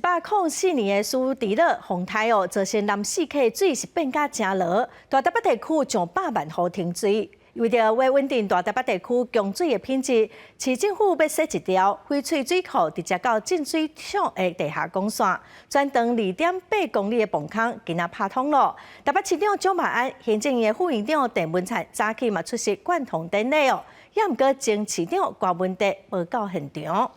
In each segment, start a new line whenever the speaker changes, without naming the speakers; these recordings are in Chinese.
104年的苏迪勒洪台哦，造成南四溪水是变甲真落，大台北地区上100万户停水。为着稳定大台北地区供水的品质，市政府要设一条翡翠水库直接到进水厂的地下供线，全长2.8公里的泵坑今仔拍通了。台北市长蒋万安、行政院副院长郑文灿早起嘛出席贯通典礼哦，也毋过前市长郭文德无到现场。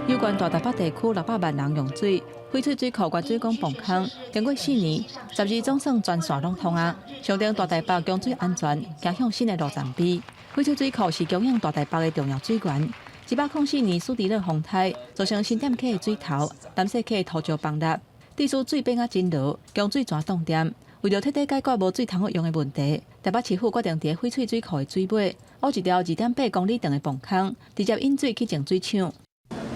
有关大台北地区600万人用水，翡翠水库原水管泵坑经过4年，12总算全线拢通啊，象征大台北供水安全走向新的路站边。翡翠水库是供应大台北的重要水源。104年苏迪勒洪台造成新店溪的水头、南西溪的土石崩塌，地处水变啊真落，供水全冻点。为了彻底解决无水通用的问题，台北市府决定伫翡翠水库的水尾挖一条2.8公里长的泵坑，直接引水去净水厂。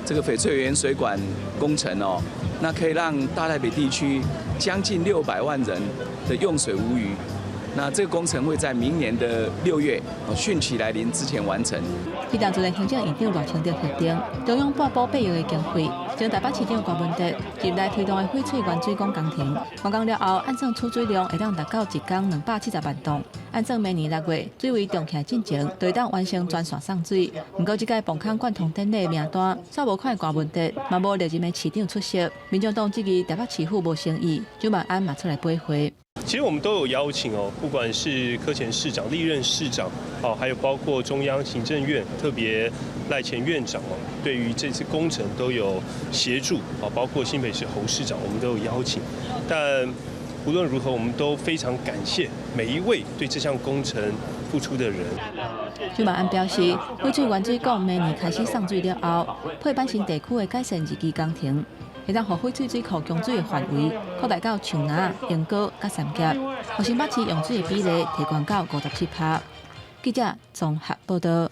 这个翡翠园水管工程哦，那可以让大台北地区将近600万人的用水无虞。那这个工程会在明年的6月汛期来临之前完成。
迄当阵的行政院长赖清德决定，中央拨8亿的经费，将台北市长郭文德入来推动的翡翠原水管工程。完工了后，按算储水量会当达到一天270万吨。按算明年6月水位重启进程，就会当完成全线送水。不过，这届泵坑贯通典礼的名单，煞无看郭文德，嘛无历任的市长出席。民众党质疑台北市府无诚意，蒋万安嘛出来背回。
其实我们都有邀请哦，不管是柯前市长、历任市长，还有包括中央行政院特别赖前院长哦，对于这次工程都有协助，包括新北市侯市长，我们都有邀请。但无论如何，我们都非常感谢每一位对这项工程付出的人。
蒋万安表示，翡翠原水管明年开始送水了后，配办新地区的改善日期工程。 会当让翡翠水库供水的范围扩大到树林、樱果、甲三峡，互新北市用水的比例提高到57%。记者综合报道。